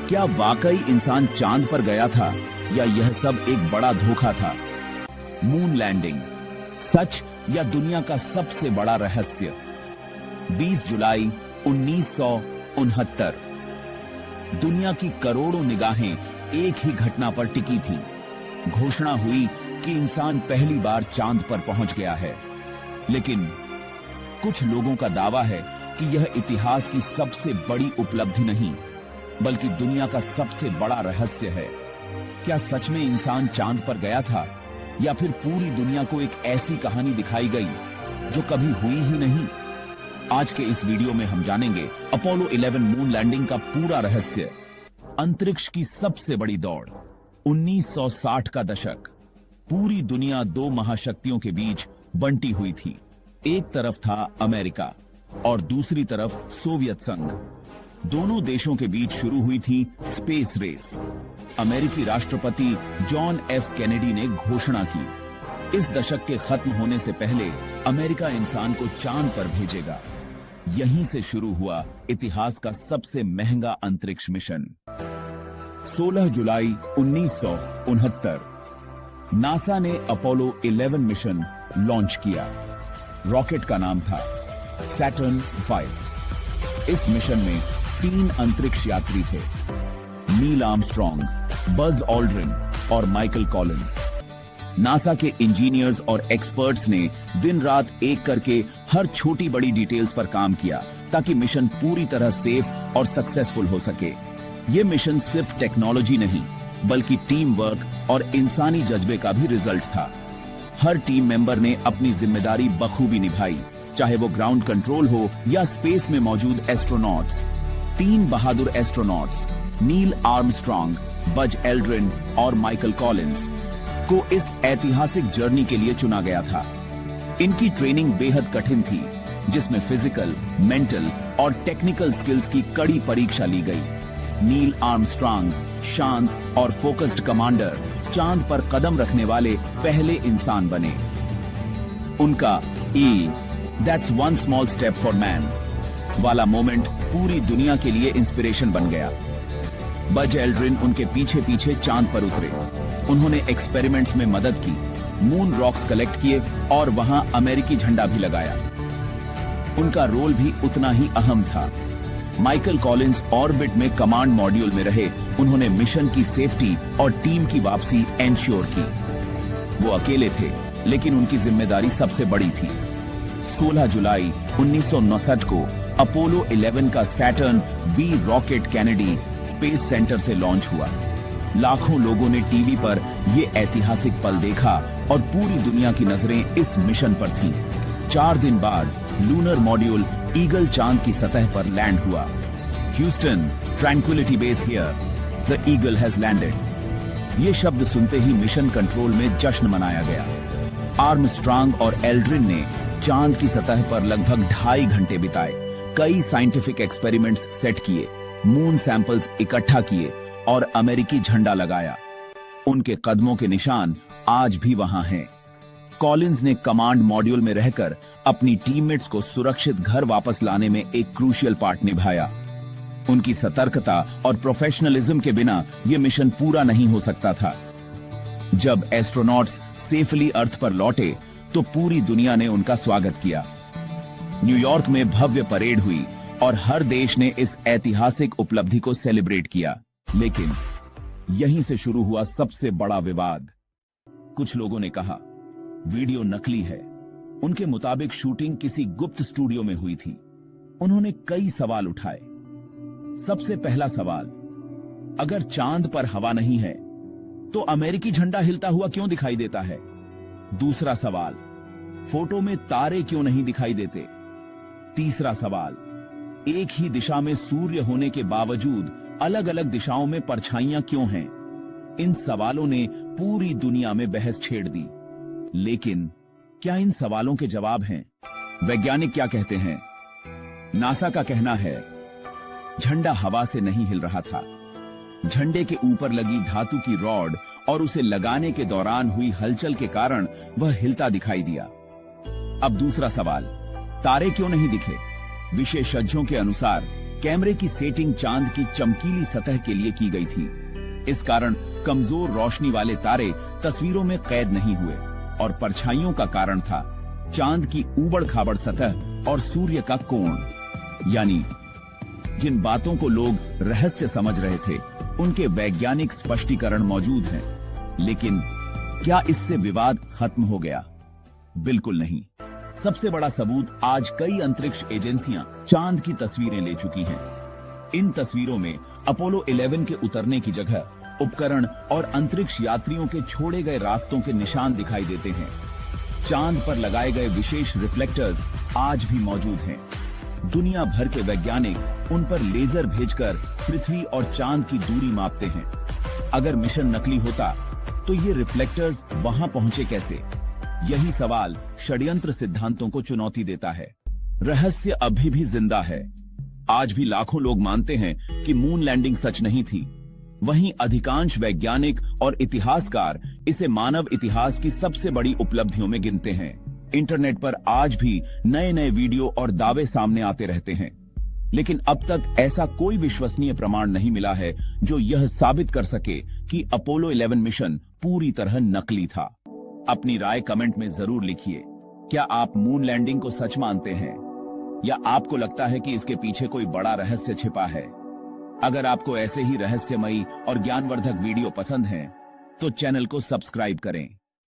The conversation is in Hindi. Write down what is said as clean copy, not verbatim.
क्या वाकई इंसान चांद पर गया था या यह सब एक बड़ा धोखा था? मून लैंडिंग सच या दुनिया का सबसे बड़ा रहस्य? 20 जुलाई 1969 दुनिया की करोड़ों निगाहें एक ही घटना पर टिकी थी। घोषणा हुई कि इंसान पहली बार चांद पर पहुंच गया है। लेकिन कुछ लोगों का दावा है कि यह इतिहास की सबसे बड़ी उपलब्धि नहीं, बल्कि दुनिया का सबसे बड़ा रहस्य है। क्या सच में इंसान चांद पर गया था या फिर पूरी दुनिया को एक ऐसी कहानी दिखाई गई जो कभी हुई ही नहीं? आज के इस वीडियो में हम जानेंगे अपोलो 11 मून लैंडिंग का पूरा रहस्य। अंतरिक्ष की सबसे बड़ी दौड़ 1960 का दशक। पूरी दुनिया दो महाशक्तियों के बीच बंटी हुई थी। एक तरफ था अमेरिका और दूसरी तरफ सोवियत संघ। दोनों देशों के बीच शुरू हुई थी स्पेस रेस। अमेरिकी राष्ट्रपति जॉन एफ कैनेडी ने घोषणा की, इस दशक के खत्म होने से पहले अमेरिका इंसान को चांद पर भेजेगा। यहीं से शुरू हुआ इतिहास का सबसे महंगा अंतरिक्ष मिशन। 16 जुलाई 1969 नासा ने अपोलो 11 मिशन लॉन्च किया। रॉकेट का नाम था सैटर्न 5। इस मिशन में 3 अंतरिक्ष यात्री थे, नील आर्मस्ट्रॉन्ग, बज ऑल्ड्रिन और माइकल कॉलिंस। नासा के इंजीनियर्स और एक्सपर्ट्स ने दिन रात एक करके हर छोटी बड़ी डिटेल्स पर काम किया ताकि मिशन पूरी तरह सेफ और सक्सेसफुल हो सके। यह मिशन सिर्फ टेक्नोलॉजी नहीं, बल्कि टीम वर्क और इंसानी जज्बे का भी रिजल्ट था। हर टीम मेंबर ने अपनी जिम्मेदारी बखूबी निभाई, चाहे वो ग्राउंड कंट्रोल हो या स्पेस में मौजूद एस्ट्रोनॉट्स। 3 बहादुर astronauts Neil Armstrong, Buzz Aldrin और माइकल कॉलिंस को इस ऐतिहासिक जर्नी के लिए चुना गया था। इनकी ट्रेनिंग बेहद कठिन थी, जिसमें फिजिकल, मेंटल और टेक्निकल स्किल्स की कड़ी परीक्षा ली गई। नील आर्मस्ट्रॉन्ग शांत और फोकस्ड कमांडर चांद पर कदम रखने वाले पहले इंसान बने। उनका that's one small step for man वाला मोमेंट पूरी दुनिया के लिए इंस्पिरेशन बन गया। बज एल्ड्रिन उनके पीछे पीछे चांद पर उतरे। उन्होंने एक्सपेरिमेंट्स में मदद की, मून रॉक्स कलेक्ट किए और वहां अमेरिकी झंडा भी लगाया। उनका रोल भी उतना ही अहम था। माइकल कॉलिंस ऑर्बिट में कमांड मॉड्यूल में रहे। उन्होंने मिशन की सेफ्टी और टीम की वापसी एंश्योर की। वो अकेले थे, लेकिन उनकी जिम्मेदारी सबसे बड़ी थी। 16 जुलाई 1969 को अपोलो 11 का Saturn V rocket Kennedy space centre से लॉन्च हुआ। लाखों लोगों ने टीवी पर यह ऐतिहासिक पल देखा और पूरी दुनिया की नजरें इस मिशन पर थीं। 4 दिन बाद लूनर मॉड्यूल ईगल चांद की सतह पर लैंड हुआ। Houston, tranquillity base here, the eagle has landed. ये शब्द सुनते ही मिशन कंट्रोल में जश्न मनाया गया। आर्मस्ट्रॉन्ग और एल्ड्रिन ने चांद की सतह पर लगभग 2.5 घंटे बिताए। कई साइंटिफिक एक्सपेरिमेंट्स सेट किए, मून सैंपल्स इकट्ठा किए और अमेरिकी झंडा लगाया। उनके कदमों के निशान आज भी वहां हैं। कॉलिंस ने कमांड मॉड्यूल में रहकर अपनी टीममेट्स को सुरक्षित घर वापस लाने में एक क्रूशियल पार्ट निभाया। उनकी सतर्कता और प्रोफेशनलिज्म के बिना यह मिशन पूरा नहीं हो सकता था। जब एस्ट्रोनॉट्स सेफली अर्थ पर लौटे तो पूरी दुनिया ने उनका स्वागत किया। न्यूयॉर्क में भव्य परेड हुई और हर देश ने इस ऐतिहासिक उपलब्धि को सेलिब्रेट किया। लेकिन यहीं से शुरू हुआ सबसे बड़ा विवाद। कुछ लोगों ने कहा वीडियो नकली है। उनके मुताबिक शूटिंग किसी गुप्त स्टूडियो में हुई थी। उन्होंने कई सवाल उठाए। सबसे पहला सवाल, अगर चांद पर हवा नहीं है तो अमेरिकी झंडा हिलता हुआ क्यों दिखाई देता है? दूसरा सवाल, फोटो में तारे क्यों नहीं दिखाई देते? तीसरा सवाल, एक ही दिशा में सूर्य होने के बावजूद अलग अलग दिशाओं में परछाइयां क्यों हैं? इन सवालों ने पूरी दुनिया में बहस छेड़ दी। लेकिन क्या इन सवालों के जवाब हैं? वैज्ञानिक क्या कहते हैं? नासा का कहना है झंडा हवा से नहीं हिल रहा था। झंडे के ऊपर लगी धातु की रॉड और उसे लगाने के दौरान हुई हलचल के कारण वह हिलता दिखाई दिया। अब दूसरा सवाल, तारे क्यों नहीं दिखे? विशेषज्ञों के अनुसार कैमरे की सेटिंग चांद की चमकीली सतह के लिए की गई थी। इस कारण कमजोर रोशनी वाले तारे तस्वीरों में कैद नहीं हुए और परछाइयों का कारण था चांद की ऊबड़-खाबड़ सतह और सूर्य का कोण। यानी जिन बातों को लोग रहस्य समझ रहे थे उनके वैज्ञानिक स्पष्टीकरण मौजूद हैं, लेकिन क्या इससे विवाद खत्म हो गया? बिल्कुल नहीं। सबसे बड़ा सबूत आज कई अंतरिक्ष एजेंसियां चांद की तस्वीरें ले चुकी हैं। इन तस्वीरों में अपोलो 11 के उतरने की जगह उपकरण और अंतरिक्ष यात्रियों के छोड़े गए रास्तों के निशान दिखाई देते हैं। चांद पर लगाए गए विशेष रिफ्लेक्टर्स आज भी मौजूद हैं। दुनिया भर के वैज्ञानिक उन पर लेजर भेजकर पृथ्वी और चांद की दूरी मापते हैं। अगर मिशन नकली होता तो ये रिफ्लेक्टर्स वहां पहुंचे कैसे? यही सवाल षड्यंत्र सिद्धांतों को चुनौती देता है। रहस्य अभी भी जिंदा है। आज भी लाखों लोग मानते हैं कि मून लैंडिंग सच नहीं थी। वहीं अधिकांश वैज्ञानिक और इतिहासकार इसे मानव इतिहास की सबसे बड़ी उपलब्धियों में गिनते हैं। इंटरनेट पर आज भी नए नए वीडियो और दावे सामने आते रहते हैं, लेकिन अब तक ऐसा कोई विश्वसनीय प्रमाण नहीं मिला है जो यह साबित कर सके कि अपोलो 11 मिशन पूरी तरह नकली था। अपनी राय कमेंट में जरूर लिखिए। क्या आप मून लैंडिंग को सच मानते हैं या आपको लगता है कि इसके पीछे कोई बड़ा रहस्य छिपा है? अगर आपको ऐसे ही रहस्यमयी और ज्ञानवर्धक वीडियो पसंद हैं, तो चैनल को सब्सक्राइब करें।